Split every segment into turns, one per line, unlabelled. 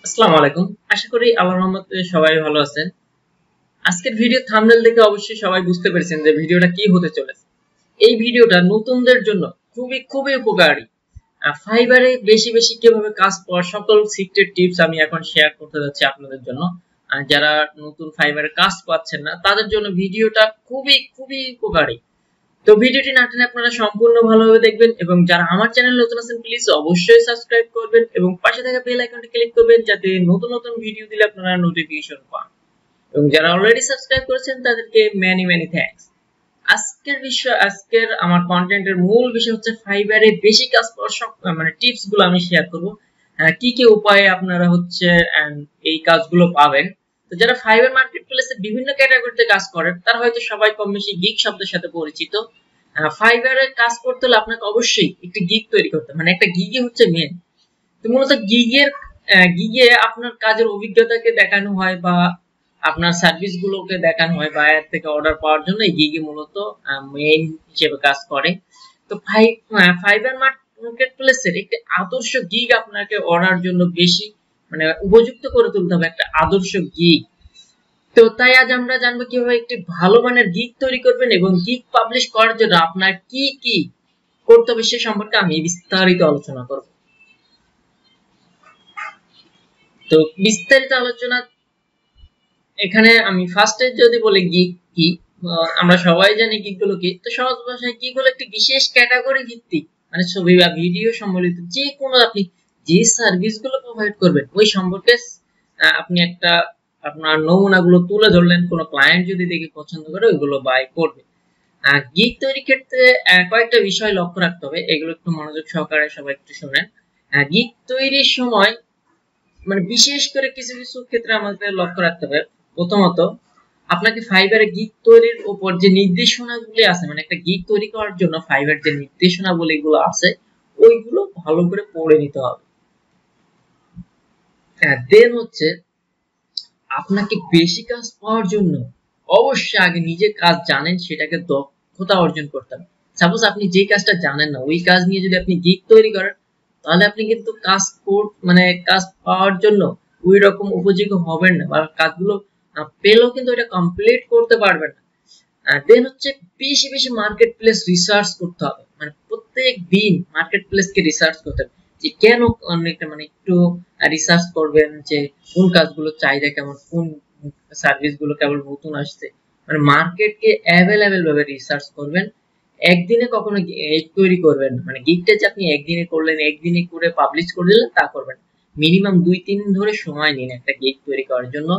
আসসালামু আলাইকুম। আশা করি আল্লাহর রহমতে সবাই ভালো আছেন। আজকের ভিডিও থাম্বনেল দেখে অবশ্যই সবাই বুঝতে পেরেছেন যে ভিডিওটা কি হতে চলেছে। এই ভিডিওটা নতুনদের জন্য খুবই খুবই উপকারী। ফাইবারে বেশি বেশি কিভাবে কাজ পাওয়ার সকল সিক্রেট টিপস আমি এখন শেয়ার করতে যাচ্ছি আপনাদের জন্য। যারা নতুন ফাইবারে কাজ পাচ্ছেন না তাদের জন্য ভিডিওটা খুবই খুবই উপকারী। তো ভিডিওটি না টেনে আপনারা সম্পূর্ণ ভালোভাবে দেখবেন এবং যারা আমার চ্যানেল নতুন আছেন প্লিজ অবশ্যই সাবস্ক্রাইব করবেন এবং পাশে থাকা বেল আইকনটি ক্লিক করবেন যাতে নতুন নতুন ভিডিও দিলে আপনারা নোটিফিকেশন পান। এবং যারা অলরেডি সাবস্ক্রাইব করেছেন তাদেরকে মেনি মেনি থ্যাঙ্কস। আজকের আমার কন্টেন্টের মূল বিষয় হচ্ছে ফাইবারে বেশি কাজ পাওয়ার মানে টিপস গুলো আমি শেয়ার করব। কি কি উপায়ে আপনারা হচ্ছে এই কাজগুলো পাবেন। তো যারা ফাইবার মার্কেট প্লেসে বিভিন্ন ক্যাটাগরিতে কাজ করেন তারা হয়তো সবাই কম বেশি গিগ শব্দের সাথে পরিচিত। ফাইবারে কাজ করতে হলে আপনাকে অবশ্যই একটি গিগ তৈরি করতে হবে, মানে একটা গিগে হচ্ছে মেন। তো মূলত গিগে আপনার কাজের অভিজ্ঞতাকে দেখানো হয় বা আপনার সার্ভিস গুলোকে দেখানো হয়, বায়ার থেকে অর্ডার পাওয়ার জন্য এই গিগে মূলত মেইন হিসেবে কাজ করে। তো ফাইবার মার্কেট প্লেসের একটি আদর্শ গিগ আপনাকে অর্ডার জন্য বেশি মানে উপযুক্ত করে তুলতে হবে, একটা আদর্শ গিগ। তো তাই আজ আমরা জানবো কিভাবে একটি ভালো মানের গিগ তৈরি করবেন এবং গিগ পাবলিশ করার জন্য আপনার কি কি করতে হবে সে সম্পর্কে আমি বিস্তারিত আলোচনা করব। তো বিস্তারিত আলোচনা এখানে আমি ফার্স্টে যদি বলি গিগ কি, আমরা সবাই জানি গিগ গুলো কি। তো সহজ ভাষায় গিগ হলো একটি বিশেষ ক্যাটাগরি ভিত্তিক মানে ছবি বা ভিডিও সম্বলিত যে কোনো আপনি যে সার্ভিস গুলো প্রোভাইড করবেন ওই সম্পর্কে আপনি একটা আপনার নমুনাগুলো তুলে ধরলেন, কোনো ক্লায়েন্ট যদি দেখে পছন্দ করে ওইগুলো বাই করবে। গিগ তৈরির ক্ষেত্রে কয়েকটা বিষয় লক্ষ্য রাখতে হবে, এগুলো একটু মনোযোগ সহকারে সবাই একটু শুনেন। গিগ তৈরির সময় মানে বিশেষ করে কিছু কিছু ক্ষেত্রে আমাদের লক্ষ্য রাখতে হবে। প্রথমত আপনাকে ফাইবারে গিগ তৈরির উপর যে নির্দেশনাগুলি আছে, মানে একটা গিগ তৈরি করার জন্য ফাইবার যে নির্দেশনাবলীগুলো আছে ওইগুলো ভালো করে পড়ে নিতে হবে। দেন হচ্ছে আপনাকে বেশি কাজ পাওয়ার জন্য অবশ্যই আগে নিজে কাজ জানেন সেটাকে দক্ষতা অর্জন করতে হবে। সাপোজ আপনি যে কাজটা জানেন না ওই কাজ নিয়ে যদি আপনি গিগ তৈরি করেন তাহলে আপনি কিন্তু মানে কাজ পাওয়ার জন্য ওই রকম উপযোগী হবেন না বা কাজগুলো পেলেও কিন্তু এটা কমপ্লিট করতে পারবেন না। দেন হচ্ছে বেশি বেশি মার্কেট প্লেস রিসার্চ করতে হবে, মানে প্রত্যেক দিন মার্কেট প্লেসকে রিসার্চ করতে হবে যে কেন অনেকটা মানে একটু রিসার্চ করবেন যে কোন কাজগুলো চাহিদা কেমন, কোন সার্ভিস গুলো কেবল নতুন আসছে, মানে মার্কেটকে অ্যাভেলেবেল ভাবে রিসার্চ করবেন। একদিনে কখনো গিগ তৈরি করবেন মানে গিগটা যে আপনি একদিনে করলেন একদিনে করে পাবলিশ করে দিলেন তা করবেন। মিনিমাম 2-3 দিন ধরে সময় নিন একটা গিগ তৈরি করার জন্য।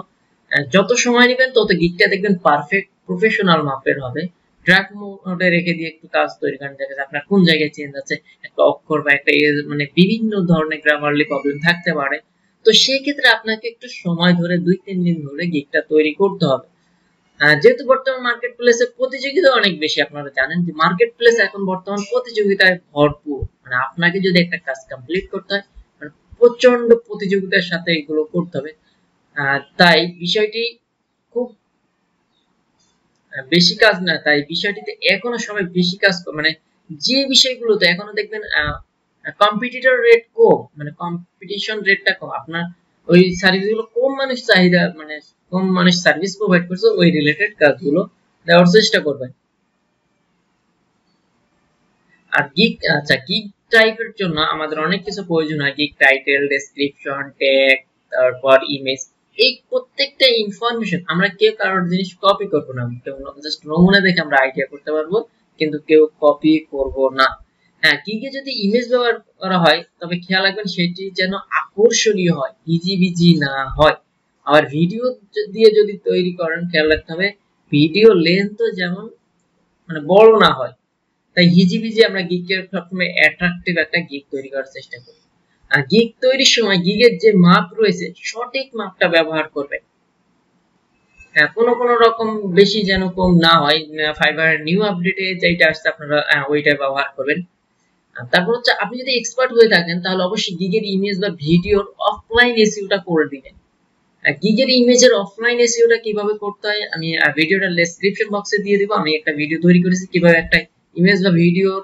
যত সময় নেবেন তত গিগটা দেখবেন পারফেক্ট প্রফেশনাল মাপের হবে। ড্রাগ মোডে রেখে দিয়ে একটু কাজ তৈরি করেন, দেখা যাচ্ছে আপনার কোন জায়গায় চেঞ্জ আছে, একটা অক্ষর বা একটা মানে বিভিন্ন ধরনের গ্রামারলি প্রবলেম থাকতে পারে। তো সেই ক্ষেত্রে আপনাকে একটু সময় ধরে 2-3 দিন ধরে গিগটা তৈরি করতে হবে। যেহেতু বর্তমান মার্কেট প্লেসে প্রতিযোগিতা অনেক বেশি, আপনারা জানেন যে মার্কেট প্লেস এখন বর্তমান প্রতিযোগিতায় ভরপুর, মানে আপনাকে যদি একটা কাজ কমপ্লিট করতে হয় মানে প্রচন্ড প্রতিযোগিতার সাথে এগুলো করতে হবে। তাই বিষয়টি খুব বেশি কাজ না, তাই বিষয়টিতে এখনো সবাই বেশি কাজ মানে যে বিষয়গুলোতে এখনো দেখবেন কম্পিটিটর রেট কম, মানে কম্পিটিশন রেটটা কম, আপনার ওই সার্ভিসগুলো কম মানুষ চাহিদা মানে কম মানুষ সার্ভিস প্রোভাইড করছে ওই রিলেটেড কাজগুলো দেওয়ার চেষ্টা করবেন। আর গিগ টাইপের জন্য আমাদের অনেক কিছু প্রয়োজন হয়, গিগ টাইটেল, ডেসক্রিপশন, ট্যাগ, তারপর ইমেজ। এই প্রত্যেকটা ইনফরমেশন আমরা কেউ কারোর জিনিস কপি করব না, কেউ জাস্ট নমুনা দেখে আমরা আইডিয়া করতে পারবো কিন্তু কেউ কপি করব না। হ্যাঁ, গিগে যদি ইমেজ ব্যবহার করা হয় তবে খেয়াল রাখবেন সেটি যেন আকর্ষণীয় হয়, হিজিবিজি না হয়। আবার ভিডিও দিয়ে যদি তৈরি করেন খেয়াল রাখতে হবে ভিডিও লেন্থ যেমন মানে বড় না হয়। তাই হিজিবিজি আমরা গিগকে সবসময় অ্যাট্রাকটিভ একটা গিগ তৈরি করার চেষ্টা করি। আর গিগ তৈরির সময় গিগের যে মাপ রয়েছে সঠিক মাপটা ব্যবহার করবেন। হ্যাঁ, কোনো রকম বেশি যেন কম না হয়। ফাইবার নিউ আপডেটে যেটা আসছে আপনারা ওইটা ব্যবহার করবেন। তারপর হচ্ছে আপনি যদি এক্সপার্ট হয়ে থাকেন তাহলে অবশ্যই গিগের ইমেজ বা ভিডিওর অফলাইন এসইওটা করে দিবেন। গিগের ইমেজের অফলাইন এসইওটা কিভাবে করতে হয় আমি ভিডিওটা ডেসক্রিপশন বক্সে দিয়ে দিব। আমি একটা ভিডিও তৈরি করেছি কিভাবে একটা ইমেজ বা ভিডিওর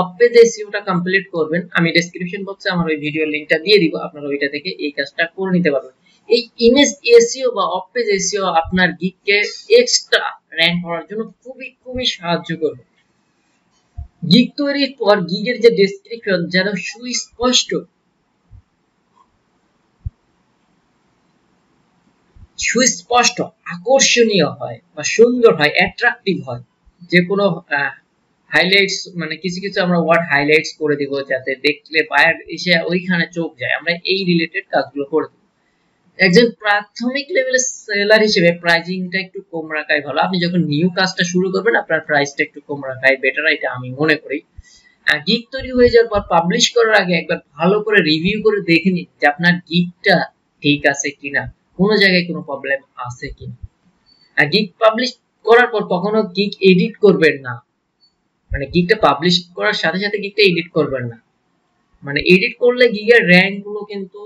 অফ পেজ এসইওটা কমপ্লিট করবেন। আমি ডেসক্রিপশন বক্সে আমার ওই ভিডিও লিংকটা দিয়ে দিব, আপনারা ওইটা থেকে এই কাজটা করে নিতে পারবেন। এই ইমেজ এসইও বা অফ পেজ এসইও আপনার গিগকে এক্সট্রা র‍্যাঙ্ক করার জন্য খুবই খুবই সাহায্য করবে। গিগ তৈরির পর গিগের যে ডেসক্রিপশন যেন সুস্পষ্ট, আকর্ষণীয় হয় বা সুন্দর হয়, অ্যাট্রাকটিভ হয়। যে কোনো হাইলাইটস, মানে কিছু কিছু আমরা ওয়ার্ড হাইলাইটস করে দিব যাতে দেখলে বায়ার এসে ওইখানে চোখ যায়, আমরা এই রিলেটেড কাজগুলো করে দেব। একজন প্রাথমিক লেভেলের সেলার হিসেবে প্রাইজিংটা একটু কম রাখাই ভালো। আপনি যখন নিউ কাজটা শুরু করবেন আপনার প্রাইসটা একটু কম রাখাই বেটার, এটা আমি মনে করি। গিগ তৈরি হয়ে যাওয়ার পর পাবলিশ করার আগে একবার ভালো করে রিভিউ করে দেখে নিন যে আপনার গিগটা ঠিক আছে কিনা, কোনো জায়গায় কোনো প্রবলেম আছে কিনা। গিগ পাবলিশ করার পর কখনো গিগ এডিট করবেন না, মানে গিগটা পাবলিশ করার সাথে সাথে গিগটা এডিট করবেন না। মানে এডিট করলে গিগের র‍্যাঙ্ক গুলো কিন্তু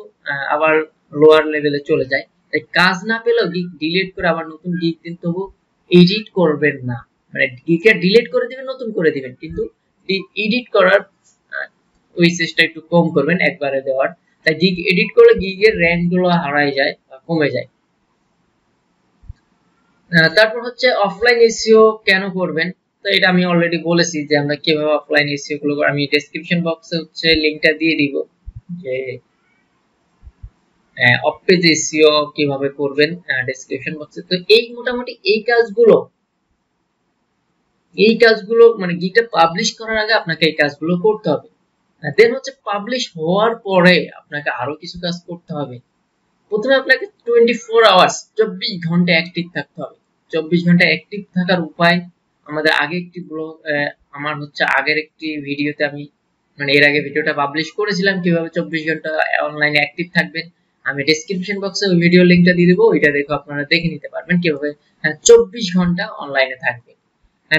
আবার লোয়ার লেভেলে চলে যায়। তাই কাজ না পেলেও গিগ ডিলিট করে আবার নতুন গিগ দিন, তবু এডিট করবেন না। মানে গিগটা ডিলিট করে দিবেন, নতুন করে দিবেন, কিন্তু এডিট করার ওই চেষ্টা একটু কম করবেন একবারে দেওয়ার। তাই গিগ এডিট করলে গিগের র‍্যাঙ্ক গুলো হারায় যায় বা কমে যায়। তারপর হচ্ছে অফলাইন এসইও কেন করবেন, তো এটা আমি অলরেডি বলেছি যে আমরা কিভাবে অফলাইন এসইও গুলো, আমি ডেসক্রিপশন বক্সে হচ্ছে লিংকটা দিয়ে দিব যে অফ পেজ এসইও কিভাবে করবেন ডেসক্রিপশন বক্সে। তো এই মোটামুটি এই কাজগুলো মানে গিগটা পাবলিশ করার আগে আপনাকে এই কাজগুলো করতে হবে। দেন হচ্ছে পাবলিশ হওয়ার পরে আপনাকে আরো কিছু কাজ করতে হবে। প্রথমে আপনাকে 24 আওয়ার্স 24 ঘন্টা অ্যাক্টিভ থাকতে হবে। 24 ঘন্টা অ্যাক্টিভ থাকার উপায় আমাদের আগে একটি ব্লগ, আমার হচ্ছে আগের একটি ভিডিওতে আমি মানে এর আগে ভিডিওটা পাবলিশ করেছিলাম কিভাবে 24 ঘন্টা অনলাইনে অ্যাক্টিভ থাকবেন। আমি ডেসক্রিপশন বক্সে ওই ভিডিও লিংকটা দিয়ে দেবো, ওইটা দেখে আপনারা দেখে নিতে পারবেন কিভাবে 24 ঘন্টা অনলাইনে থাকবেন।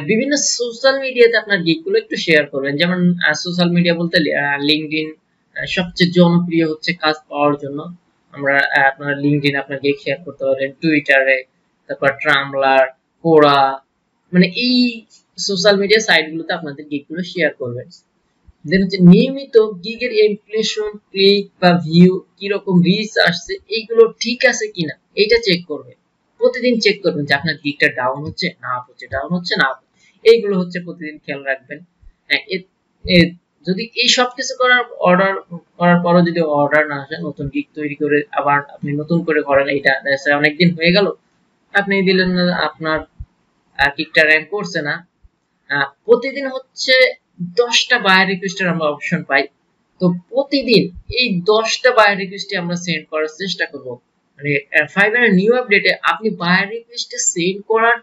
বিভিন্ন সোশ্যাল মিডিয়াতে আপনার গিগগুলো একটু শেয়ার করবেন। যেমন সোশ্যাল মিডিয়া বলতে লিঙ্কডইন সবচেয়ে জনপ্রিয় হচ্ছে কাজ পাওয়ার জন্য। আমরা আপনার লিঙ্কডইন আপনার গিগ শেয়ার করতে পারেন, টুইটারে, তারপর ট্রামলার, কোরা, মানে এই সোশ্যাল মিডিয়া সাইটগুলোতে আপনাদের গিগগুলো শেয়ার করবেন। দেন হচ্ছে নিয়মিত গিগের ইমপ্রেশন, ক্লিক বা ভিউ কিরকম, রিচ আসছে, এইগুলো ঠিক আছে কিনা এটা চেক করবেন। প্রতিদিন চেক করবেন যে আপনার গিগটা ডাউন হচ্ছে না হচ্ছে, ডাউন হচ্ছে না, এইগুলো হচ্ছে প্রতিদিন খেয়াল রাখবেন। যদি এই সব কিছু করার পরও যদি অর্ডার না আসে, নতুন গিগ তৈরি করে আবার আপনি নতুন করে করেন, এটা অনেকদিন হয়ে গেল আপনি দিলেন না, আপনার গিগটা র‍্যাঙ্ক করছে না, প্রতিদিন হচ্ছে 10টা বায়ার রিকোয়েস্টের আমরা অপশন পাই। তো প্রতিদিন এই 10টা বায়ার রিকোয়েস্টে আমরা সেন্ড করার চেষ্টা করব। মানে ফাইবারের নিউ আপডেটে আপনি বায়ার রিকোয়েস্টে সেন্ড করার,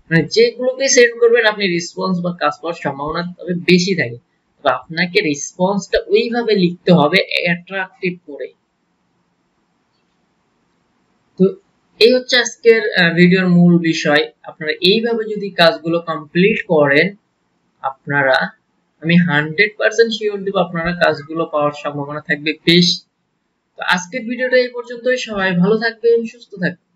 মানে যেগুলোকে সেন্ড করবেন আপনি রেসপন্স বা কাজ পাওয়ার সম্ভাবনা তবে বেশি থাকে। তো আপনাকে রেসপন্সটা ওইভাবে লিখতে হবে অ্যাট্রাকটিভ করে। তো এই হচ্ছে আজকের ভিডিওর মূল বিষয়। আপনারা এইভাবে যদি কাজগুলো কমপ্লিট করেন, আপনারা, আমি 100% শিওর দিব আপনারা কাজগুলো পাওয়ার সম্ভাবনা থাকবে বেশি। তো আজকের ভিডিওটা এই পর্যন্তই। সবাই ভালো থাকবেন, সুস্থ থাকবেন।